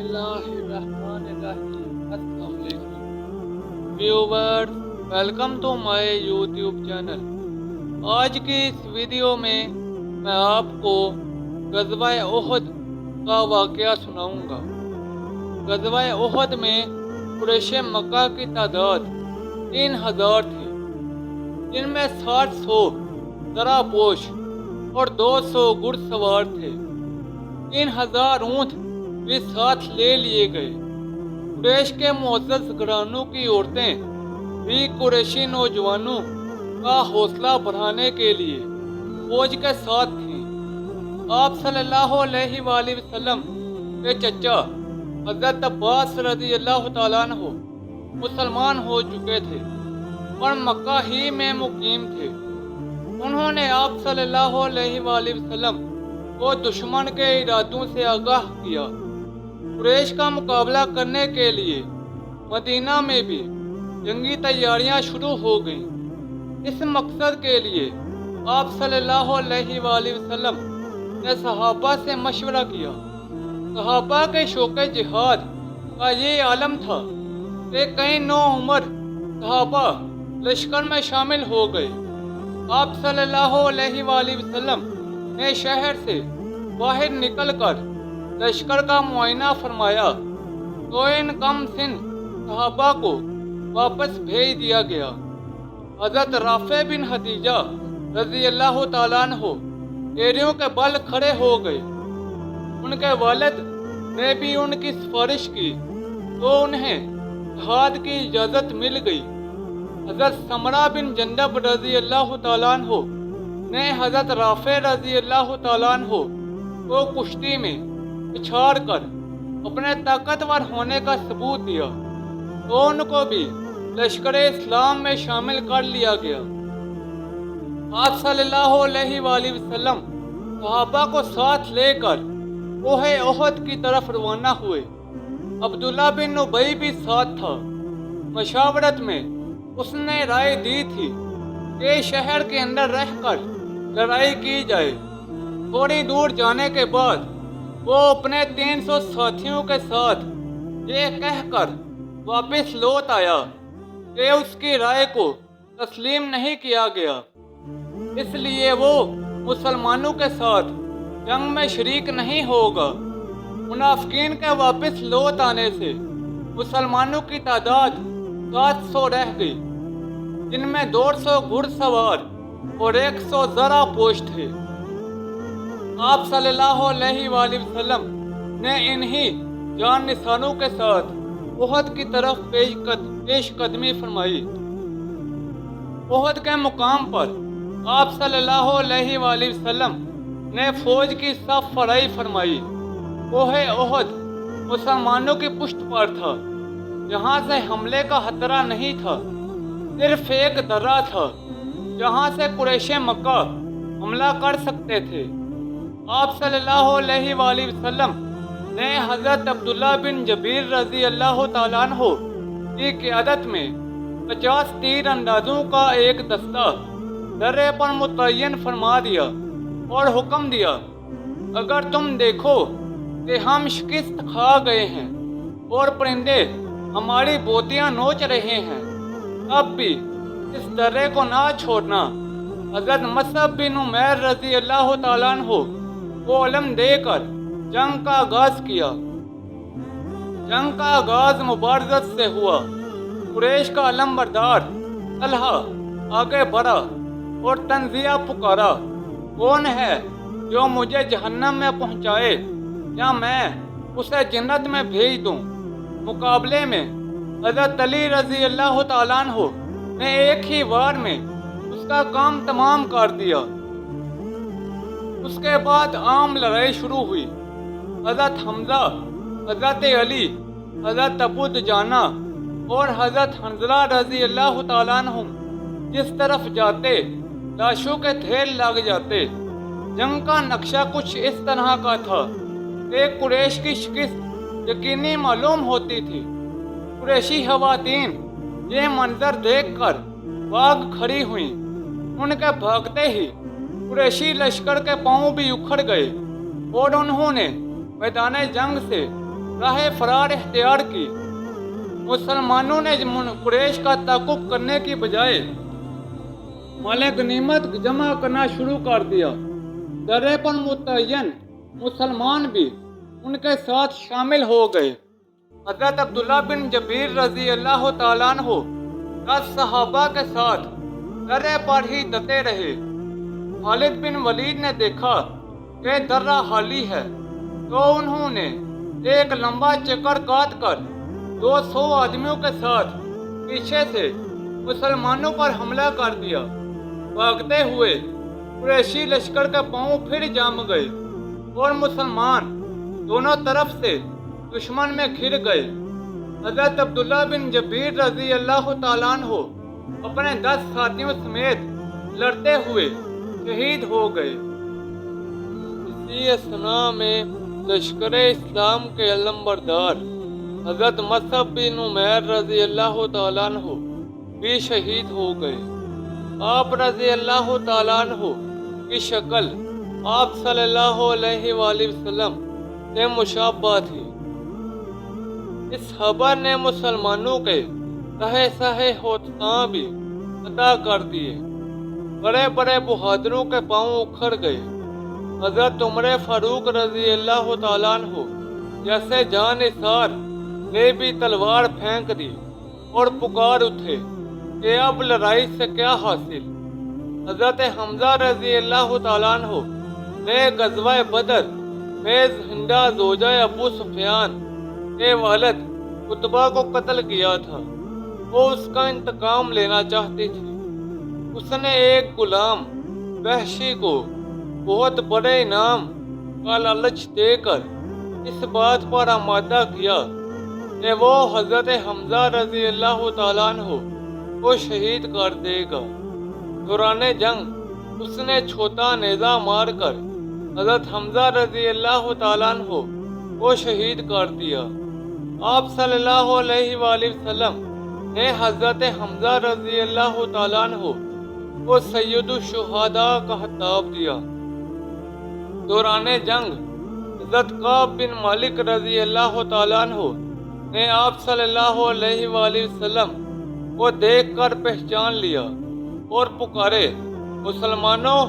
बिस्मिल्लाहिर्रहमानिर्रहीम। अस्सलाम वालेकुम viewers, welcome to my YouTube channel. आज की इस वीडियो में मैं आपको ग़ज़वा उहद का वाक़या सुनाऊंगा। ग़ज़वा उहद में कुरैश मक्का की तादाद 3000 थी, जिनमें 700 ज़रापोश और 200 घुड़सवार थे। 3000 ऊँट भी साथ ले लिए गए। कुरैश के मुअज़्ज़ज़ घरानों की औरतें भी कुरैशी नौजवानों का हौसला बढ़ाने के लिए फौज के साथ थीं। आप सल्लल्लाहु अलैहि वसल्लम के चचा हज़रत अब्बास रज़ियल्लाहु ताला अन्हु मुसलमान हो चुके थे और मक्का ही में मुकीम थे। उन्होंने आप सल्लल्लाहु अलैहि वसल्लम को दुश्मन के इरादों से आगाह किया। कुरैश का मुकाबला करने के लिए मदीना में भी जंगी तैयारियां शुरू हो गईं। इस मकसद के लिए आप सल्लल्लाहु अलैहि वसल्लम ने सहाबा से मशवरा किया। सहाबा के शौक़े जिहाद का ये आलम था कि कई नौउम्र सहाबा लश्कर में शामिल हो गए। आप सल्लल्लाहु अलैहि वसल्लम ने शहर से बाहर निकलकर लश्कर का मुआयना फरमाया तो इन कम सिन सहाबा को वापस भेज दिया गया। हज़रत राफ़े बिन हदीजा रज़ियल्लाहु ताला अन्हु एड़ियों के बल खड़े हो गए। उनके वालिद ने भी उनकी सिफारिश की तो उन्हें जिहाद की इजाज़त मिल गई। हज़रत समरा बिन जंदब रज़ियल्लाहु ताला अन्हु ने हज़रत राफ़े रज़ियल्लाहु ताला अन्हु को कुश्ती में पिछाड़ कर अपने ताकतवर होने का सबूत दिया तो उनको भी लश्कर इस्लाम में शामिल कर लिया गया। आप सल्लल्लाहु अलैहि वसल्लम सहाबा को साथ लेकर कोहे उहद की तरफ रवाना हुए। अब्दुल्ला बिन उबई भी साथ था। मशावरत में उसने राय दी थी कि शहर के अंदर रहकर लड़ाई की जाए। थोड़ी दूर जाने के बाद वो अपने 300 साथियों के साथ ये कहकर वापस लौट आया कि उसकी राय को तस्लीम नहीं किया गया, इसलिए वो मुसलमानों के साथ जंग में शरीक नहीं होगा। मुनाफिकीन के वापस लौट आने से मुसलमानों की तादाद 700 रह गई, जिनमें 200 घुड़सवार और 100 ज़रापोश थे। आप सल्लल्लाहु अलैहि वसल्लम ने इन्हीं जान निशानों के साथ उहद की तरफ पेश कदमी फरमाई। उहद के मुकाम पर आप सल्लल्लाहु अलैहि वसल्लम ने फौज की सफ फराई फरमाई। कोहे उहद मुसलमानों की पुष्ट पर था, जहाँ से हमले का खतरा नहीं था। सिर्फ एक दर्रा था जहाँ से कुरैश मक्का हमला कर सकते थे। आप सल्लल्लाहु अलैहि वसल्लम ने हज़रत अब्दुल्ला बिन जबीर रज़ियल्लाहु ताला अन्हु की क़ियादत में 50 तीर अंदाजों का एक दस्ता दर्रे पर मुतय्यन फरमा दिया और हुक्म दिया, अगर तुम देखो कि हम शिकस्त खा गए हैं और परिंदे हमारी बोतियां नोच रहे हैं, तब भी इस दर्रे को ना छोड़ना। हज़रत मसअब बिन उमैर रज़ियल्लाहु ताला अन्हु को अलम देकर जंग का आगाज किया। जंग का आगाज मुबारज़त से हुआ। कुरैश का अलम बरदार तलहा आगे बढ़ा और तंज़िया पुकारा, कौन है जो मुझे जहन्नम में पहुंचाए या मैं उसे जन्नत में भेज दूं। मुकाबले में हज़रत अली रज़ियल्लाहु ताला अन्हु ने एक ही बार में उसका काम तमाम कर दिया। उसके बाद आम लड़ाई शुरू हुई। हज़रत हमज़ा, हज़रत अली, हज़रत अबू दुजाना और हज़रत हंज़ला रज़ियल्लाहु ताला अन्हुम जिस तरफ जाते लाशों के ढेर लग जाते। जंग का नक्शा कुछ इस तरह का था कि कुरैश की शिकस्त यकीनी मालूम होती थी। कुरैशी खवातीन ये मंजर देखकर भाग खड़ी हुई। उनके भागते ही कुरैशी लश्कर के पांव भी उखड़ गए और उन्होंने मैदान जंग से راہ فرار اختیار کی۔ مسلمانوں نے قریش کا تعاقب کرنے کی بجائے مال غنیمت جمع کرنا شروع کر دیا۔ درے پر متعین مسلمان بھی ان کے ساتھ شامل ہو گئے۔ حضرت عبداللہ بن جبیر رضی اللہ تعالیٰ عنہ 10 صحابہ کے ساتھ درے پر ہی ڈٹے رہے۔ خالد بن ولید نے دیکھا کہ درہ خالی ہے تو انہوں نے ایک لمبا چکر کاٹ کر 200 آدمیوں کے ساتھ پیچھے سے مسلمانوں پر حملہ کر دیا۔ بھاگتے ہوئے قریشی لشکر کے پاؤں پھر جم گئے اور مسلمان دونوں طرف سے دشمن میں گھر گئے۔ حضرت عبداللہ بن جبیر رضی اللہ تعالیٰ عنہ اپنے 10 ساتھیوں سمیت لڑتے ہوئے شہید ہو گئے۔ اسی اثناء میں لشکر اسلام کے علم بردار حضرت مصعب بن عمیر رضی اللہ تعالیٰ عنہ بھی شہید ہو گئے۔ آپ رضی اللہ تعالیٰ عنہ کی شکل آپ صلی اللہ علیہ وآلہ وسلم سے مشابہ تھی۔ اس خبر نے مسلمانوں کے سہے سہے ہوتاں بھی عطا کر دیے۔ بڑے بڑے بہادروں کے پاؤں اکھڑ گئے۔ حضرت عمر فاروق رضی اللہ تعالیٰ عنہ جیسے جان نثار نے بھی تلوار پھینک دی اور پکار اٹھے کہ اب لڑائی سے کیا حاصل۔ حضرت حمزہ رضی اللہ تعالیٰ عنہ نے غزوہ بدر میں ہندا زوجہ ابو سفیان کے والد عتبہ کو قتل کیا تھا۔ وہ اس کا انتقام لینا چاہتی تھی۔ اس نے ایک غلام وحشی کو بہت بڑے انعام کا لالچ دے کر اس بات پر آمادہ کیا کہ وہ حضرت حمزہ رضی اللہ تعالیٰ عنہ کو شہید کر دے گا۔ دوران جنگ اس نے چھوٹا نیزہ مار کر حضرت حمزہ رضی اللہ تعالیٰ عنہ کو شہید کر دیا۔ آپ صلی اللہ علیہ وآلہ وسلم نے حضرت حمزہ رضی اللہ تعالیٰ عنہ کو سید الشہداء کا خطاب دیا۔ دوران جنگ حضرت کعب بن مالک رضی اللہ تعالیٰ عنہ نے آپ صلی اللہ علیہ وآلہ وسلم کو دیکھ کر پہچان لیا اور پکارے، مسلمانوں،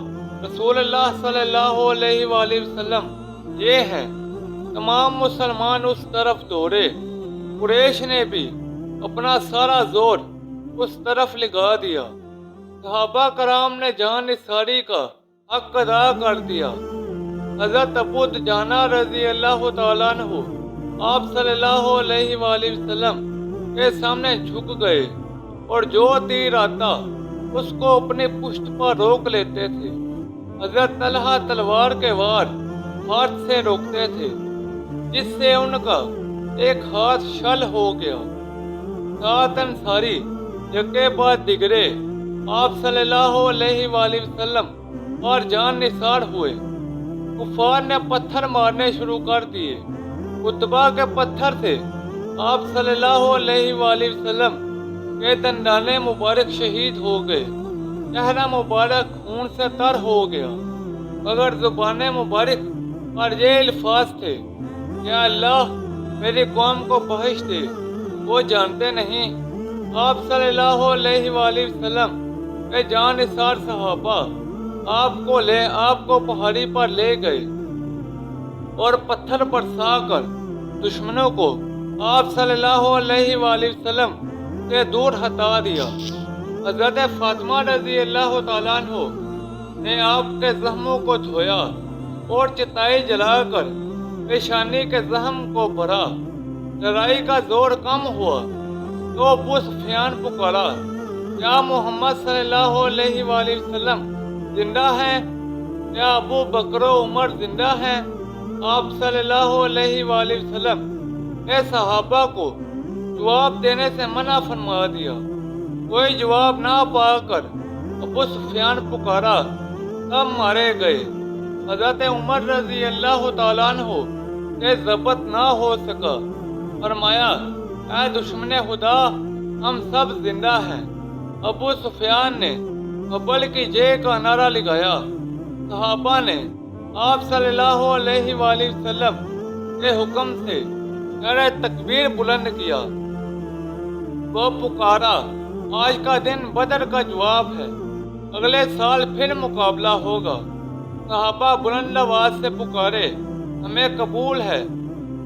رسول اللہ صلی اللہ علیہ وآلہ وسلم یہ ہے۔ تمام مسلمان اس طرف دوڑے۔ قریش نے بھی اپنا سارا زور اس طرف لگا دیا۔ صحابہ کرام نے جان نثاری کا حق ادا کر دیا۔ حضرت ابو دجانہ رضی اللہ تعالیٰ عنہ آپ صلی اللہ علیہ وآلہ وسلم کے سامنے جھک گئے اور جو تیر آتا اس کو اپنی پشت پر روک لیتے تھے۔ حضرت طلحہ تلوار کے وار ہاتھ سے روکتے تھے جس سے ان کا ایک ہاتھ شل ہو گیا۔ 7 انصاری یکے بعد دیگرے آپ صلی اللہ علیہ وآلہ وسلم اور جان نثار ہوئے۔ کفار نے پتھر مارنے شروع کر دیے۔ عتبہ کے پتھر سے آپ صلی اللہ علیہ وآلہ وسلم کے دندان مبارک شہید ہو گئے۔ چہرہ مبارک خون سے تر ہو گیا، مگر زبان مبارک پر یہ الفاظ تھے کہ اللہ میری قوم کو بخش دے، وہ جانتے نہیں۔ آپ صلی اللہ علیہ وآلہ وسلم کے جان نثار صحابہ آپ کو پہاڑی پر لے گئے اور پتھر برسا کر دشمنوں کو آپ صلی اللہ علیہ وآلہ وسلم سے دور ہٹا دیا۔ حضرت فاطمہ رضی اللہ تعالیٰ عنہ نے آپ کے زخموں کو دھویا اور چتائی جلا کر پیشانی کے زخم کو بھرا۔ لڑائی کا زور کم ہوا تو ابو سفیان پکارا، کیا محمد صلی اللہ علیہ وآلہ وسلم زندہ ہیں؟ کیا ابو بکر و عمر زندہ ہیں؟ آپ صلی اللہ علیہ وآلہ وسلم نے صحابہ کو جواب دینے سے منع فرما دیا۔ کوئی جواب نہ پا کر ابو سفیان پکارا، تب مارے گئے۔ حضرت عمر رضی اللہ تعالیٰ عنہ سے ضبط نہ ہو سکا، فرمایا، اے دشمن خدا، ہم سب زندہ ہیں۔ ابو سفیان نے قبل کی جے کا نعرہ لگایا۔ صحابہ نے آپ صلی اللہ علیہ وآلہ وسلم کے حکم سے नारे तकबीर बुलंद किया। वो पुकारा, आज का दिन बदर का जवाब है, अगले साल फिर मुकाबला होगा। सहाबा बुलंद आवाज से पुकारे, हमें कबूल है।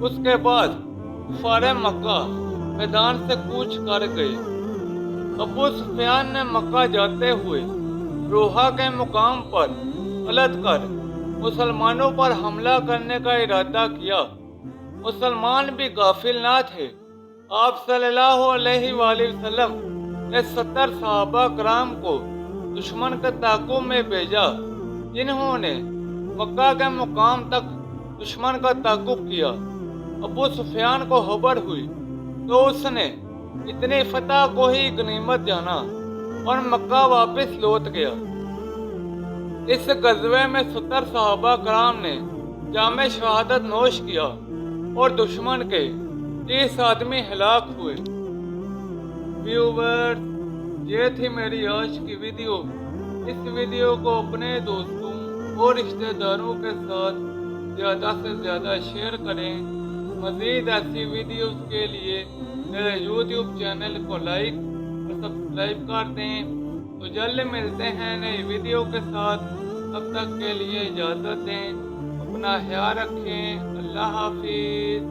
उसके बाद कुफारे मक्का मैदान से कूच कर गए। अबू सुफियान ने मक्का जाते हुए रोहा के मुकाम पर पलट कर मुसलमानों पर हमला करने का इरादा किया। मुसलमान भी गाफिल ना थे। आप सल्लल्लाहु अलैहि वसल्लम ने 70 सहाबा कराम को दुश्मन के ताक़ुब में भेजा, जिन्होंने मक्का के मुकाम तक दुश्मन का ताक़ुब किया। अबू सुफियान को खबर हुई तो उसने इतनी फतह को ही गनीमत जाना और मक्का वापस लौट गया। इस गज़वे में 70 सहाबा कराम ने जामे शहादत नोश किया और दुश्मन के 30 आदमी हलाक हुए। व्यूवर्स, ये थी मेरी आज की वीडियो। इस वीडियो को अपने दोस्तों और रिश्तेदारों के साथ ज़्यादा से ज़्यादा शेयर करें। मज़ीद ऐसी वीडियोस के लिए मेरे YouTube चैनल को लाइक और सब्सक्राइब कर दें। तो जल्द मिलते हैं नई वीडियो के साथ। तब तक के लिए इजाज़त दें। अपना ख्याल रखें। अल्लाह हाफिज़।